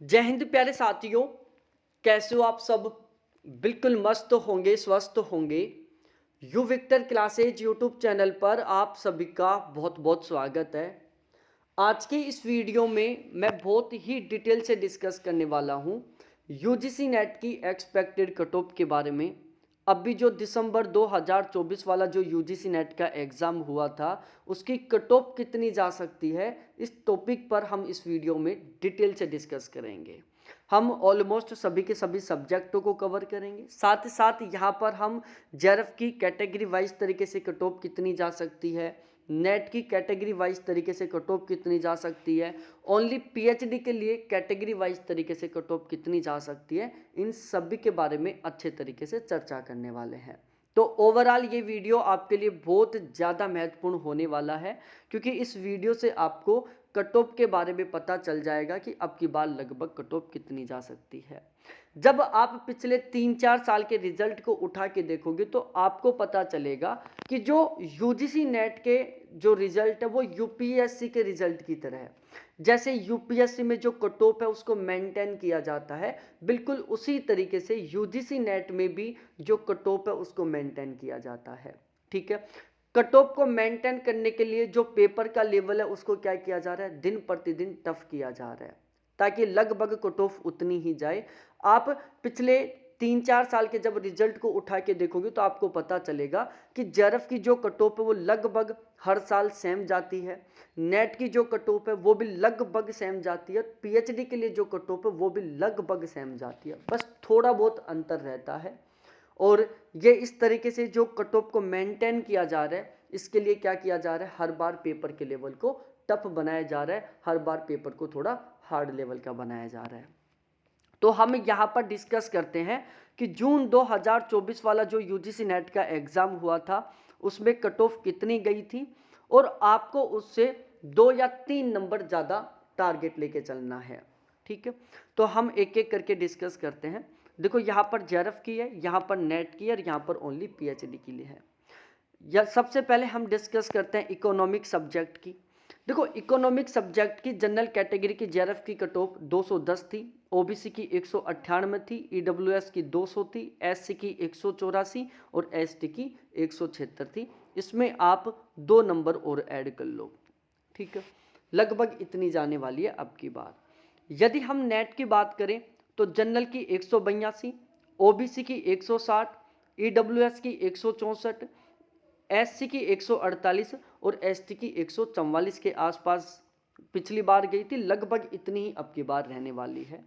जय हिंद प्यारे साथियों। कैसे हो आप सब? बिल्कुल मस्त होंगे, स्वस्थ होंगे। U Victor classes YouTube channel पर आप सभी का बहुत बहुत स्वागत है। आज के इस वीडियो में मैं बहुत ही डिटेल से डिस्कस करने वाला हूँ यूजीसी नेट की एक्सपेक्टेड कट ऑफ के बारे में। अभी जो दिसंबर 2024 वाला जो यूजीसी नेट का एग्ज़ाम हुआ था उसकी कट ऑफ कितनी जा सकती है, इस टॉपिक पर हम इस वीडियो में डिटेल से डिस्कस करेंगे। हम ऑलमोस्ट सभी के सभी सब्जेक्टों को कवर करेंगे, साथ ही साथ यहाँ पर हम जेआरएफ की कैटेगरी वाइज तरीके से कट ऑफ कितनी जा सकती है, नेट की कैटेगरी वाइज तरीके से कट ऑफ कितनी जा सकती है, ओनली पीएचडी के लिए कैटेगरी वाइज तरीके से कट ऑफ कितनी जा सकती है, इन सभी के बारे में अच्छे तरीके से चर्चा करने वाले हैं। तो ओवरऑल ये वीडियो आपके लिए बहुत ज़्यादा महत्वपूर्ण होने वाला है, क्योंकि इस वीडियो से आपको कट ऑफ के बारे में पता चल जाएगा कि अब की बार लगभग कट ऑफ कितनी जा सकती है। जब आप पिछले 3-4 साल के रिजल्ट को उठा के देखोगे तो आपको पता चलेगा कि जो यूजीसी नेट के जो रिजल्ट है वो यूपीएससी के रिजल्ट की तरह है। जैसे यूपीएससी में जो कट ऑफ है उसको मेंटेन किया जाता है, बिल्कुल उसी तरीके से यूजीसी नेट में भी जो कट ऑफ है उसको मेंटेन किया जाता है। ठीक है, कट ऑफ को मेंटेन करने के लिए जो पेपर का लेवल है उसको क्या किया जा रहा है, दिन प्रतिदिन टफ किया जा रहा है, ताकि लगभग कट ऑफ उतनी ही जाए। आप पिछले 3-4 साल के जब रिजल्ट को उठा के देखोगे तो आपको पता चलेगा कि जेआरएफ की जो कट ऑफ है वो लगभग हर साल सेम जाती है, नेट की जो कट ऑफ है वो भी लगभग सेम जाती है, पीएचडी के लिए जो कट ऑफ है वो भी लगभग सेम जाती है, बस थोड़ा बहुत अंतर रहता है। और ये इस तरीके से जो कट ऑफ को मेंटेन किया जा रहा है, इसके लिए क्या किया जा रहा है, हर बार पेपर के लेवल को टफ बनाया जा रहा है, हर बार पेपर को थोड़ा हार्ड लेवल का बनाया जा रहा है। तो हम यहाँ पर डिस्कस करते हैं कि जून 2024 वाला जो यूजीसी नेट का एग्ज़ाम हुआ था उसमें कट ऑफ कितनी गई थी, और आपको उससे 2 या 3 नंबर ज़्यादा टारगेट लेके चलना है। ठीक है, तो हम एक एक करके डिस्कस करते हैं। देखो यहाँ पर जेआरएफ की है, यहाँ पर नेट की है और यहाँ पर ओनली पीएचडी के लिए है। या सबसे पहले हम डिस्कस करते हैं इकोनॉमिक सब्जेक्ट की। देखो इकोनॉमिक सब्जेक्ट की जनरल कैटेगरी की जेआरएफ की कट ऑफ 210 थी, ओबीसी की 198 थी, ईडब्ल्यूएस की 200 थी, एससी की 184 और एसटी की 176 थी। इसमें आप 2 नंबर और ऐड कर लो। ठीक है, लगभग इतनी जाने वाली है अब की बार। यदि हम नेट की बात करें तो जनरल की 182, ओबीसी की 160, ईडब्ल्यूएस की 164, एससी की 148 और एसटी की 144 के आसपास पिछली बार गई थी, लगभग इतनी ही अब की बार रहने वाली है।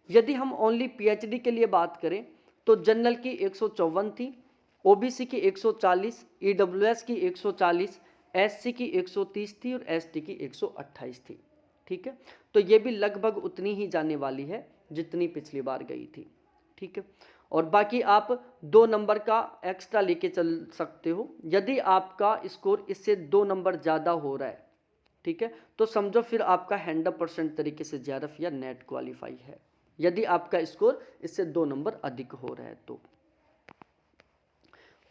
यदि हम ओनली पीएचडी के लिए बात करें तो जनरल की 154 थी, ओबीसी की 140, ईडब्ल्यूएस की 140, एससी की 130 थी और एसटी की 128 थी। ठीक है, तो ये भी लगभग उतनी ही जाने वाली है जितनी पिछली बार गई थी। ठीक है, और बाकी आप 2 नंबर का एक्स्ट्रा लेके चल सकते हो यदि आपका स्कोर इससे 2 नंबर ज़्यादा हो रहा है। ठीक है, तो समझो फिर आपका 100% तरीके से जेआरएफ या नेट क्वालिफाई है, यदि आपका स्कोर इससे 2 नंबर अधिक हो रहा है तो।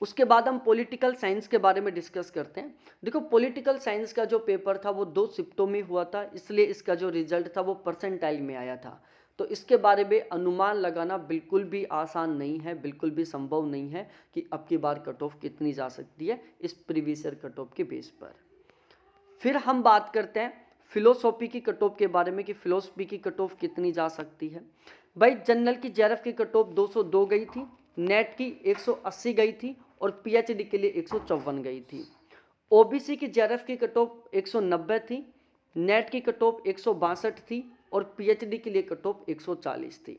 उसके बाद हम पॉलिटिकल साइंस के बारे में डिस्कस करते हैं। देखो पॉलिटिकल साइंस का जो पेपर था वो 2 शिफ्टों में हुआ था, इसलिए इसका जो रिजल्ट था वो परसेंटाइल में आया था। तो इसके बारे में अनुमान लगाना बिल्कुल भी आसान नहीं है, बिल्कुल भी संभव नहीं है कि अब की बार कट ऑफ कितनी जा सकती है इस प्रीवियस ईयर कट ऑफ के बेस पर। फिर हम बात करते हैं फिलोसॉफी की कट ऑफ के बारे में कि फिलोसफी की कट ऑफ कितनी जा सकती है। भाई जनरल की जेआरएफ की कट ऑफ 202 गई थी, नेट की 180 गई थी और पीएचडी के लिए 154 गई थी। ओबीसी की जेआरएफ की कट ऑफ 190 थी, नेट की कट ऑफ 162 थी और पीएचडी के लिए कट ऑफ 140 थी।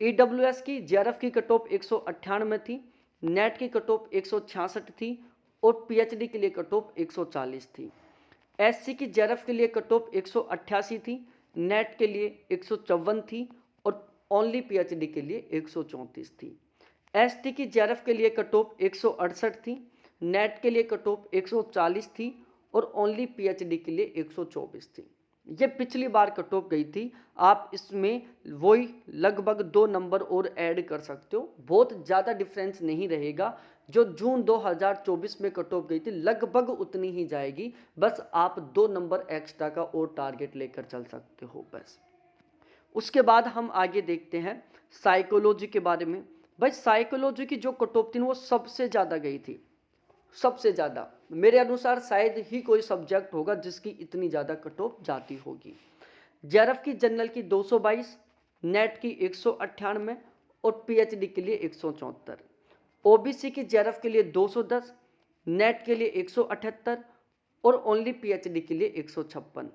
ईडब्ल्यूएस की जेआरएफ की कट ऑफ 198 थी, नेट की कट ऑफ 166 थी और पीएचडी के लिए कट ऑफ 140 थी। एससी की जेआरएफ के लिए कट ऑफ 188 थी, नेट के लिए 154 थी और ओनली पीएचडी के लिए 134 थी। एसटी की जेआरएफ के लिए कट ऑफ 168 थी, नेट के लिए कट ऑफ 140 थी और ओनली पीएचडी के लिए 124 थी। ये पिछली बार कट ऑफ गई थी, आप इसमें वही लगभग 2 नंबर और ऐड कर सकते हो, बहुत ज़्यादा डिफरेंस नहीं रहेगा। जो जून 2024 में कट ऑफ गई थी लगभग उतनी ही जाएगी, बस आप 2 नंबर एक्स्ट्रा का और टारगेट लेकर चल सकते हो बस। उसके बाद हम आगे देखते हैं साइकोलॉजी के बारे में। भाई साइकोलॉजी की जो कट ऑफ थी वो सबसे ज़्यादा गई थी, सबसे ज़्यादा। मेरे अनुसार शायद ही कोई सब्जेक्ट होगा जिसकी इतनी ज़्यादा कट ऑफ जाती होगी। जेआरएफ की जनरल की 222, नेट की 198 और पीएचडी के लिए 174। ओबीसी की जेआरएफ के लिए 210, नेट के लिए 178 और ओनली पीएचडी के लिए 156।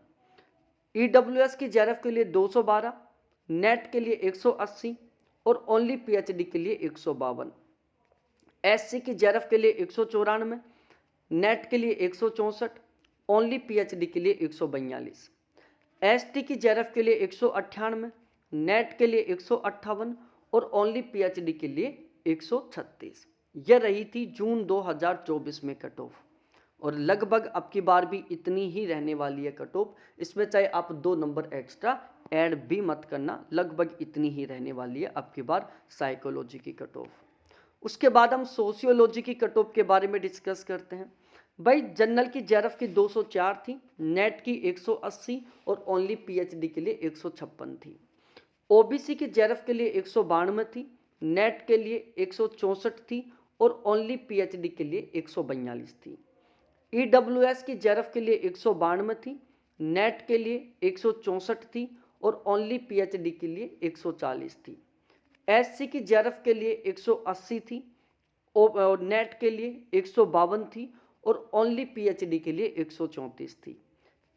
ईडब्ल्यूएस की जेआरएफ के लिए 212, नेट के लिए 180 और ओनली पीएचडी के लिए 152। एससी की जेआरएफ के लिए 194, नेट के लिए 164, ओनली पीएचडी के लिए 142। एसटी की जेआरएफ के लिए 198, नेट के लिए 158 और ओनली पीएचडी के लिए 136। यह रही थी जून 2024 में कट ऑफ, और लगभग अब की बार भी इतनी ही रहने वाली है कट ऑफ। इसमें चाहे आप 2 नंबर एक्स्ट्रा ऐड भी मत करना, लगभग इतनी ही रहने वाली है अब की बार साइकोलॉजी की कट ऑफ। उसके बाद हम सोशियोलॉजी की कट ऑफ के बारे में डिस्कस करते हैं। भाई जनरल की जेआरएफ की 204 थी, नेट की 180 और ओनली पीएचडी के लिए 156 थी। ओबीसी की जेआरएफ के लिए 192 थी, नेट के लिए 164 थी और ओनली पीएचडी के लिए 142 थी। ईडब्ल्यूएस की जेआरएफ के लिए 192 थी, नेट के लिए 164 थी और ओनली पीएचडी के लिए 140 थी। एससी की जेआरएफ के लिए 180 थी और नेट के लिए 152 थी और ओनली पीएचडी के लिए 134 थी।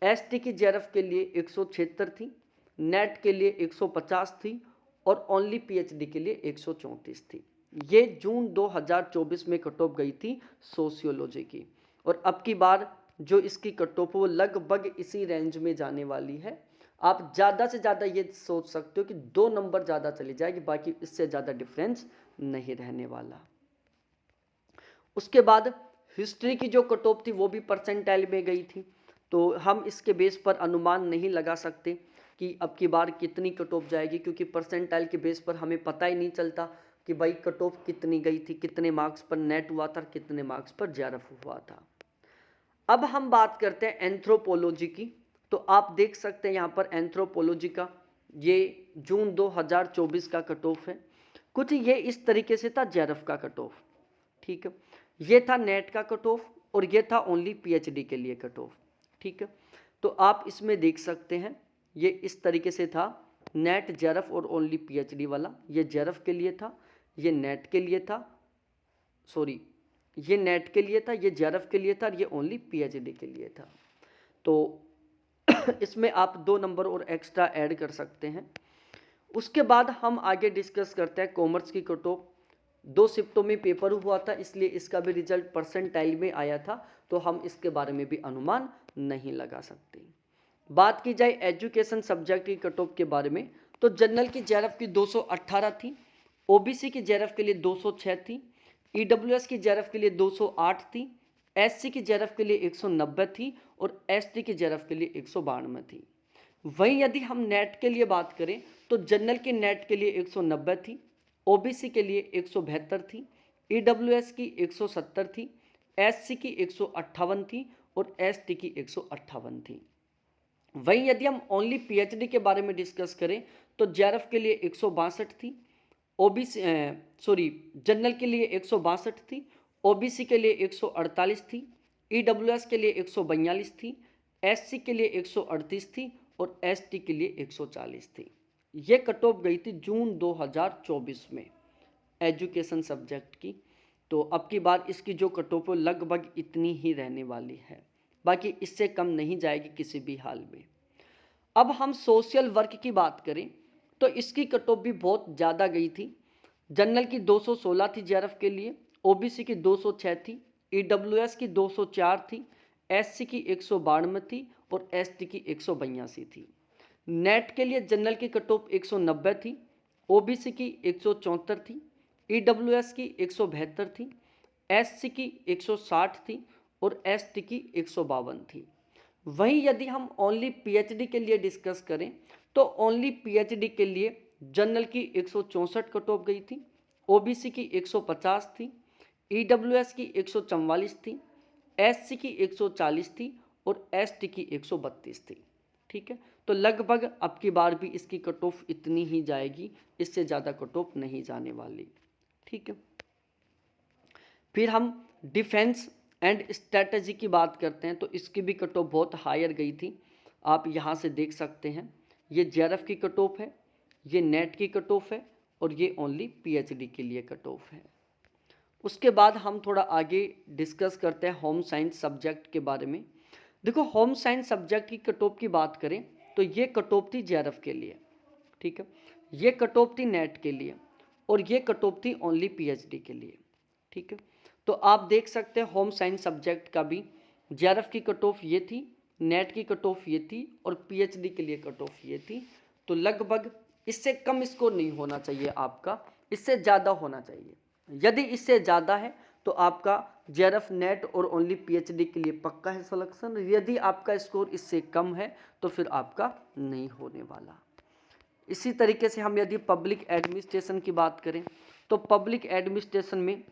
एसटी की जेआरएफ के लिए 176 थी, नेट के लिए 150 थी और ओनली पीएचडी के लिए 134 थी। ये जून 2024 में कट ऑफ गई थी सोशियोलॉजी की, और अब की बार जो इसकी कट ऑफ वो लगभग इसी रेंज में जाने वाली है। आप ज़्यादा से ज़्यादा ये सोच सकते हो कि 2 नंबर ज़्यादा चली जाएगी, बाकी इससे ज़्यादा डिफरेंस नहीं रहने वाला। उसके बाद हिस्ट्री की जो कट ऑफ थी वो भी परसेंटाइल में गई थी, तो हम इसके बेस पर अनुमान नहीं लगा सकते कि अब की बार कितनी कट ऑफ जाएगी, क्योंकि परसेंटाइल के बेस पर हमें पता ही नहीं चलता कि भाई कट ऑफ कितनी गई थी, कितने मार्क्स पर नेट हुआ था, कितने मार्क्स पर जेआरएफ हुआ था। अब हम बात करते हैं एंथ्रोपोलॉजी की। तो आप देख सकते हैं यहाँ पर एंथ्रोपोलॉजी का ये जून 2024 का कट ऑफ है। कुछ ये इस तरीके से था जेआरएफ का कट ऑफ, ठीक है। ये था नेट का कट ऑफ और ये था ओनली पीएचडी के लिए कट ऑफ, ठीक है। तो आप इसमें देख सकते हैं ये इस तरीके से था, नेट, जेआरएफ और ओनली पीएचडी वाला। ये जेआरएफ के लिए था, ये नेट के लिए था, सॉरी ये नेट के लिए था, ये जेआरएफ के लिए था और ये ओनली पीएचडी के लिए था। तो इसमें आप 2 नंबर और एक्स्ट्रा ऐड कर सकते हैं। उसके बाद हम आगे डिस्कस करते हैं कॉमर्स की कट ऑफ। 2 शिफ्टों में पेपर हुआ था, इसलिए इसका भी रिजल्ट परसेंटाइल में आया था, तो हम इसके बारे में भी अनुमान नहीं लगा सकते। बात की जाए एजुकेशन सब्जेक्ट की कट ऑफ के बारे में, तो जनरल की जेआरएफ की 218 थी, ओबीसी की जेआरएफ के लिए 206 थी, ईडब्ल्यूएस की जेआरएफ के लिए 208 थी, एससी की जेआरएफ के लिए 190 थी और एसटी की जेआरएफ के लिए 192 थी। वहीं यदि हम नेट के लिए बात करें तो जनरल के नेट के लिए 190 थी, ओबीसी के लिए 172 थी, ईडब्ल्यूएस की 170 थी, एससी की 158 थी और एसटी की 158 थी। वहीं यदि हम ओनली पीएचडी के बारे में डिस्कस करें तो जेआरएफ के लिए 162 थी, ओबीसी जनरल के लिए 162 थी, ओबीसी के लिए 148 थी, ईडब्ल्यूएस के लिए 142 थी, एससी के लिए 138 थी और एसटी के लिए 140 थी। ये कट ऑफ गई थी जून 2024 में एजुकेशन सब्जेक्ट की। तो अब की बार इसकी जो कट ऑफ लगभग इतनी ही रहने वाली है, बाकी इससे कम नहीं जाएगी किसी भी हाल में। अब हम सोशल वर्क की बात करें तो इसकी कट ऑफ भी बहुत ज़्यादा गई थी। जनरल की 216 थी जेआरएफ के लिए, ओबीसी की 206 थी, ईडब्ल्यूएस की 204 थी, एससी की 192 थी और एसटी की 182 थी। नेट के लिए जनरल की कट ऑफ 190 थी, ओबीसी की 174 थी, ईडब्ल्यूएस की 172 थी, एससी की 160 थी और एसटी की 152 थी। वहीं यदि हम ओनली पीएचडी के लिए डिस्कस करें तो ओनली पीएचडी के लिए जनरल की 164 कट ऑफ गई थी, ओबीसी की 150 थी, ईडब्ल्यूएस की 144 थी, एससी की 140 थी और एसटी की 132 थी, ठीक है। तो लगभग अब की बार भी इसकी कट ऑफ इतनी ही जाएगी, इससे ज़्यादा कट ऑफ नहीं जाने वाली। ठीक है, फिर हम डिफेंस एंड स्ट्रेटजी की बात करते हैं, तो इसकी भी कट ऑफ बहुत हायर गई थी। आप यहाँ से देख सकते हैं, ये जेआरएफ की कट ऑफ है, ये नेट की कट ऑफ है, और ये ओनली पीएचडी के लिए कट ऑफ है। उसके बाद हम थोड़ा आगे डिस्कस करते हैं होम साइंस सब्जेक्ट के बारे में। देखो, होम साइंस सब्जेक्ट की कट ऑफ की बात करें तो ये कट ऑफ थी जेआरएफ के लिए, ठीक है, ये कट ऑफ थी नेट के लिए, और ये कट ऑफ थी ओनली पीएचडी के लिए। ठीक है, तो आप देख सकते हैं होम साइंस सब्जेक्ट का भी जेआरएफ की कट ऑफ ये थी, नेट की कट ऑफ ये थी, और पीएचडी के लिए कट ऑफ ये थी। तो लगभग इससे कम स्कोर नहीं होना चाहिए आपका, इससे ज़्यादा होना चाहिए। यदि इससे ज़्यादा है तो आपका जेआरएफ नेट और ओनली पीएचडी के लिए पक्का है सिलेक्शन। यदि आपका स्कोर इससे कम है तो फिर आपका नहीं होने वाला। इसी तरीके से हम यदि पब्लिक एडमिनिस्ट्रेशन की बात करें तो पब्लिक एडमिनिस्ट्रेशन में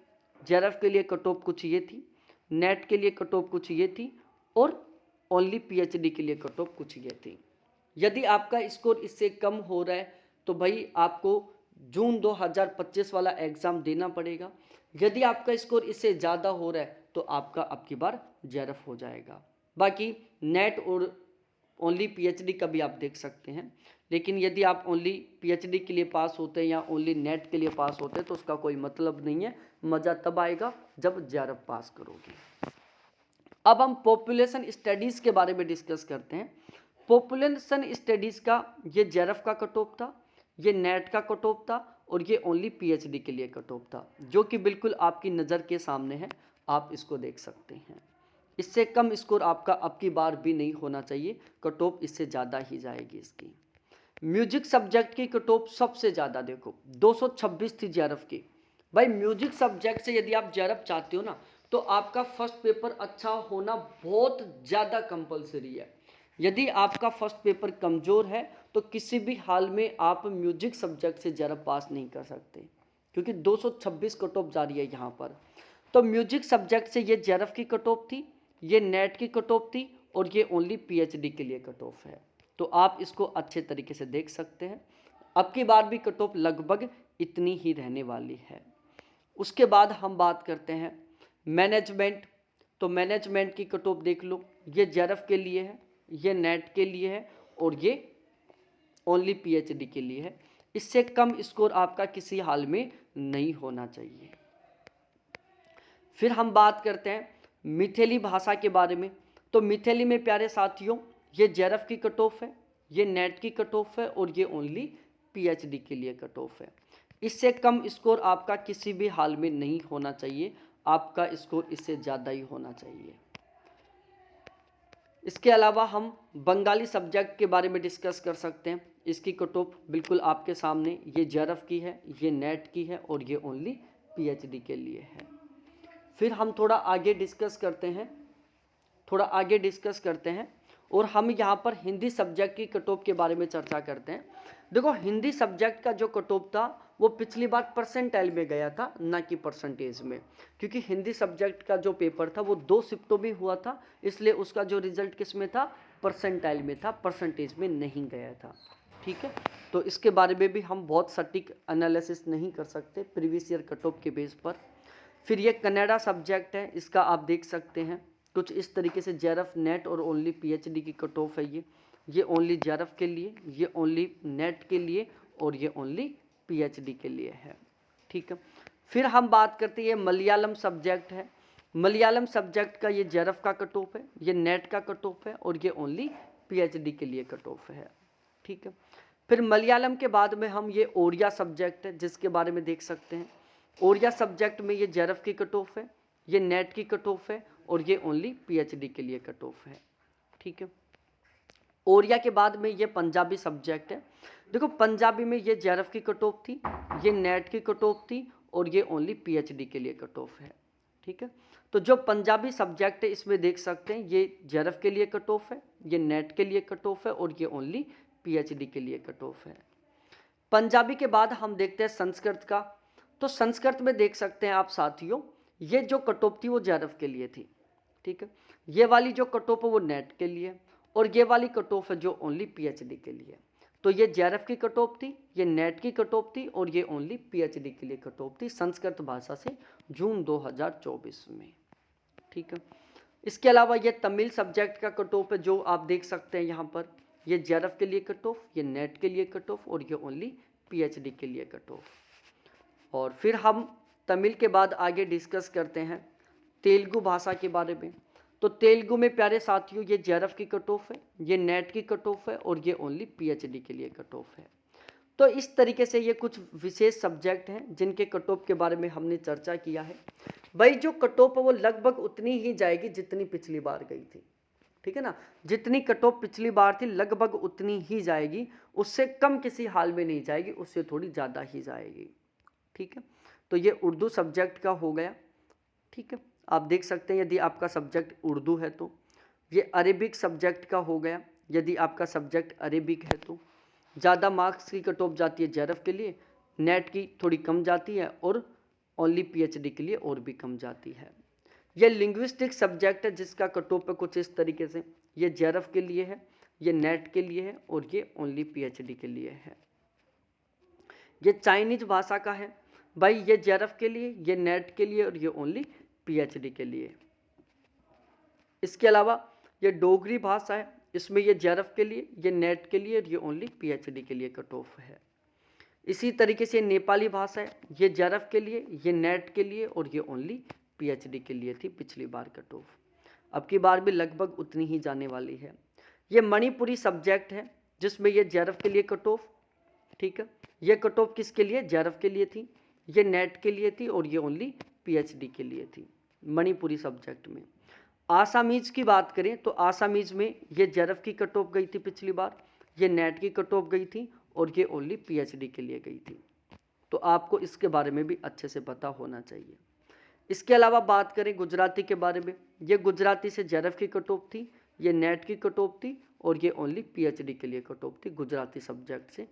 जेआरएफ के लिए कट ऑफ कुछ ये थी, नेट के लिए कट ऑफ कुछ ये थी, और ओनली पीएचडी के लिए कट ऑफ कुछ ये थी। यदि आपका स्कोर इससे कम हो रहा है तो भाई आपको जून 2025 वाला एग्ज़ाम देना पड़ेगा। यदि आपका स्कोर इससे ज़्यादा हो रहा है तो आपका अब की बार जेआरएफ हो जाएगा। बाकी नेट और ओनली पीएचडी का भी आप देख सकते हैं, लेकिन यदि आप ओनली पीएचडी के लिए पास होते हैं या ओनली नेट के लिए पास होते हैं तो उसका कोई मतलब नहीं है। मज़ा तब आएगा जब जेआरएफ पास करोगे। अब हम पॉपुलेशन स्टडीज़ के बारे में डिस्कस करते हैं। पॉपुलेशन स्टडीज़ का ये जेआरएफ का कट ऑफ था, ये नेट का कट ऑफ था, और ये ओनली पीएचडी के लिए कट ऑफ था, जो कि बिल्कुल आपकी नज़र के सामने है, आप इसको देख सकते हैं। इससे कम स्कोर आपका अब की बार भी नहीं होना चाहिए, कट ऑफ इससे ज़्यादा ही जाएगी इसकी। म्यूजिक सब्जेक्ट की कट ऑफ सबसे ज़्यादा देखो 226 थी जेआरएफ की। भाई म्यूजिक सब्जेक्ट से यदि आप जेआरएफ चाहते हो ना तो आपका फर्स्ट पेपर अच्छा होना बहुत ज़्यादा कंपलसरी है। यदि आपका फर्स्ट पेपर कमज़ोर है तो किसी भी हाल में आप म्यूजिक सब्जेक्ट से जेआरएफ पास नहीं कर सकते, क्योंकि 226 कट ऑफ जा रही है यहाँ पर। तो म्यूजिक सब्जेक्ट से ये जेआरएफ की कट ऑफ थी, ये नेट की कट ऑफ थी, और ये ओनली पीएचडी के लिए कट ऑफ है। तो आप इसको अच्छे तरीके से देख सकते हैं। अब की बार भी कट ऑफ लगभग इतनी ही रहने वाली है। उसके बाद हम बात करते हैं मैनेजमेंट। तो मैनेजमेंट की कट ऑफ देख लो, ये जेआरएफ के लिए है, ये नेट के लिए है, और ये ओनली पीएचडी के लिए है। इससे कम स्कोर आपका किसी हाल में नहीं होना चाहिए। फिर हम बात करते हैं मिथेली भाषा के बारे में। तो मिथेली में प्यारे साथियों ये जेआरएफ की कट ऑफ है, ये नेट की कट ऑफ है, और ये ओनली पीएचडी के लिए कट ऑफ है। इससे कम स्कोर आपका किसी भी हाल में नहीं होना चाहिए, आपका स्कोर इससे ज़्यादा ही होना चाहिए। इसके अलावा हम बंगाली सब्जेक्ट के बारे में डिस्कस कर सकते हैं। इसकी कट ऑफ बिल्कुल आपके सामने, ये जेआरएफ की है, ये नेट की है, और ये ओनली पीएचडी के लिए है। फिर हम थोड़ा आगे डिस्कस करते हैं और हम यहाँ पर हिंदी सब्जेक्ट की कट ऑफ के बारे में चर्चा करते हैं। देखो, हिंदी सब्जेक्ट का जो कट ऑफ था वो पिछली बार परसेंटाइल में गया था, ना कि परसेंटेज में, क्योंकि हिंदी सब्जेक्ट का जो पेपर था वो 2 शिफ्टों में हुआ था, इसलिए उसका जो रिजल्ट किस में था, परसेंटाइल में था, परसेंटेज में नहीं गया था। ठीक है, तो इसके बारे में भी हम बहुत सटीक एनालिसिस नहीं कर सकते प्रीवियस ईयर कट ऑफ के बेस पर। फिर ये कन्नड़ा सब्जेक्ट है, इसका आप देख सकते हैं कुछ इस तरीके से जेआरएफ नेट और ओनली पीएचडी की कट ऑफ है। ये ओनली जेआरएफ के लिए, ये ओनली नेट के लिए, और ये ओनली पीएचडी के लिए है। ठीक है, फिर हम बात करते हैं ये मलयालम सब्जेक्ट है। मलयालम सब्जेक्ट का ये जेआरएफ का कट ऑफ है, ये नेट का कट ऑफ है, और ये ओनली पीएचडी के लिए कट ऑफ है। ठीक है, फिर मलयालम के बाद में हम ये ओडिया सब्जेक्ट है जिसके बारे में देख सकते हैं। ओडिया सब्जेक्ट में ये जेआरएफ की कट ऑफ है, ये नेट की कट ऑफ है, और ये ओनली पीएचडी के लिए कट ऑफ है। ठीक है, ओडिया के बाद में ये पंजाबी सब्जेक्ट है। देखो, पंजाबी में ये जेआरएफ की कट ऑफ थी, ये नेट की कट ऑफ थी, और ये ओनली पीएचडी के लिए कट ऑफ है। ठीक है, तो जो पंजाबी सब्जेक्ट है इसमें देख सकते हैं ये जेआरएफ के लिए कट ऑफ है, ये नेट के लिए कट ऑफ है, और ये ओनली पीएचडी के लिए कट ऑफ है। पंजाबी के बाद हम देखते हैं संस्कृत का। तो संस्कृत में देख सकते हैं आप साथियों, ये जो कट ऑफ थी वो जेआरएफ के लिए थी। ठीक है, ये वाली जो कट ऑफ है वो नेट के लिए, और ये वाली कट ऑफ है जो ओनली पीएचडी के लिए। तो ये जेआरएफ की कट ऑफ थी, ये नेट की कट ऑफ थी और ये ओनली पीएचडी के लिए कट ऑफ थी संस्कृत भाषा से जून 2024 में। ठीक है, इसके अलावा ये तमिल सब्जेक्ट का कट ऑफ है जो आप देख सकते हैं यहाँ पर। ये जेआरएफ के लिए कट ऑफ, ये नेट के लिए कट ऑफ और ये ओनली पीएचडी के लिए कट ऑफ। और फिर हम तमिल के बाद आगे डिस्कस करते हैं तेलुगु भाषा के बारे में। तो तेलुगु में प्यारे साथियों ये जेआरएफ की कट ऑफ है, ये नेट की कट ऑफ है और ये ओनली पीएचडी के लिए कट ऑफ है। तो इस तरीके से ये कुछ विशेष सब्जेक्ट हैं जिनके कट ऑफ के बारे में हमने चर्चा किया है। भाई जो कट ऑफ है वो लगभग उतनी ही जाएगी जितनी पिछली बार गई थी, ठीक है ना। जितनी कट ऑफ पिछली बार थी लगभग उतनी ही जाएगी, उससे कम किसी हाल में नहीं जाएगी, उससे थोड़ी ज़्यादा ही जाएगी। ठीक है, तो ये उर्दू सब्जेक्ट का हो गया। ठीक है, आप देख सकते हैं यदि आपका सब्जेक्ट उर्दू है तो। ये अरेबिक सब्जेक्ट का हो गया, यदि आपका सब्जेक्ट अरेबिक है तो। ज़्यादा मार्क्स की कट ऑफ जाती है जेआरएफ के लिए, नेट की थोड़ी कम जाती है और ओनली पीएचडी के लिए और भी कम जाती है। ये लिंग्विस्टिक सब्जेक्ट है जिसका कट ऑफ है कुछ इस तरीके से। ये जेआरएफ के लिए है, ये नेट के लिए है और ये ओनली पीएचडी के लिए है। ये चाइनीज भाषा का है भाई, ये जेआरएफ के लिए, ये नेट के लिए और ये ओनली पीएचडी के लिए। इसके अलावा ये डोगरी भाषा है, इसमें ये जेआरएफ के लिए, ये नेट के लिए और ये ओनली पीएचडी के लिए कट ऑफ है। इसी तरीके से नेपाली भाषा है, ये जेआरएफ के लिए, ये नेट के लिए और ये ओनली पीएचडी के लिए थी पिछली बार कट ऑफ। अब की बार भी लगभग उतनी ही जाने वाली है। ये मणिपुरी सब्जेक्ट है जिसमें ये जेआरएफ के लिए कट ऑफ। ठीक है, ये कट ऑफ किसके लिए, जेआरएफ के लिए थी, ये नेट के लिए थी और ये ओनली पीएचडी के लिए थी मणिपुरी सब्जेक्ट में। आसामीज की बात करें तो आसामीज में ये जेआरएफ की कट ऑफ गई थी पिछली बार, ये नेट की कट ऑफ गई थी और ये ओनली पीएचडी के लिए गई थी। तो आपको इसके बारे में भी अच्छे से पता होना चाहिए। इसके अलावा बात करें गुजराती के बारे में, ये गुजराती से जेआरएफ की कट ऑफ थी, ये नेट की कट ऑफ थी और ये ओनली पीएचडी के लिए कट ऑफ थी गुजराती सब्जेक्ट से।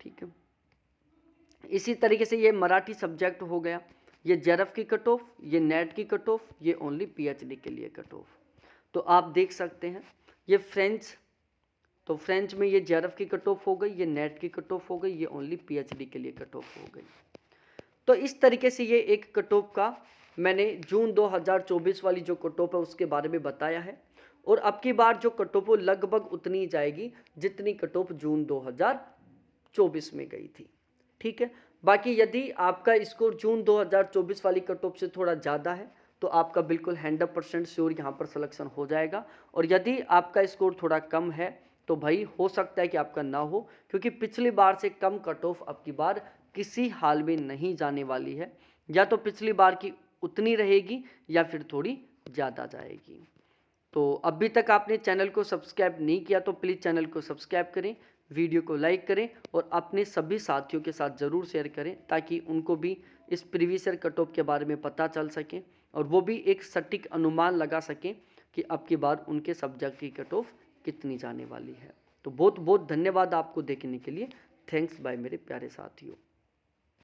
ठीक है, इसी तरीके से ये मराठी सब्जेक्ट हो गया, ये जेआरएफ की कट ऑफ, ये नेट की कट ऑफ, ये ओनली पीएचडी के लिए कट ऑफ। तो आप देख सकते हैं ये फ्रेंच, तो फ्रेंच में ये जेआरएफ की कट ऑफ हो गई, ये नेट की कट ऑफ हो गई, ये ओनली पीएचडी के लिए कट ऑफ हो गई। तो इस तरीके से ये एक कट ऑफ का मैंने जून 2024 वाली जो कट ऑफ है उसके बारे में बताया है। और अब की बार जो कट ऑफ वो लगभग उतनी जाएगी जितनी कट ऑफ जून 2024 में गई थी। ठीक है, बाकी यदि आपका स्कोर जून 2024 वाली कट ऑफ से थोड़ा ज़्यादा है तो आपका बिल्कुल 100% श्योर यहाँ पर सिलेक्शन हो जाएगा। और यदि आपका स्कोर थोड़ा कम है तो भाई हो सकता है कि आपका ना हो, क्योंकि पिछली बार से कम कट ऑफ अब की बार किसी हाल में नहीं जाने वाली है। या तो पिछली बार की उतनी रहेगी या फिर थोड़ी ज़्यादा जाएगी। तो अभी तक आपने चैनल को सब्सक्राइब नहीं किया तो प्लीज़ चैनल को सब्सक्राइब करें, वीडियो को लाइक करें और अपने सभी साथियों के साथ ज़रूर शेयर करें ताकि उनको भी इस प्रीवियस ईयर कट ऑफ के बारे में पता चल सके और वो भी एक सटीक अनुमान लगा सकें कि अब की बार उनके सब्जेक्ट की कट ऑफ कितनी जाने वाली है। तो बहुत बहुत धन्यवाद आपको देखने के लिए। थैंक्स बाय मेरे प्यारे साथियों।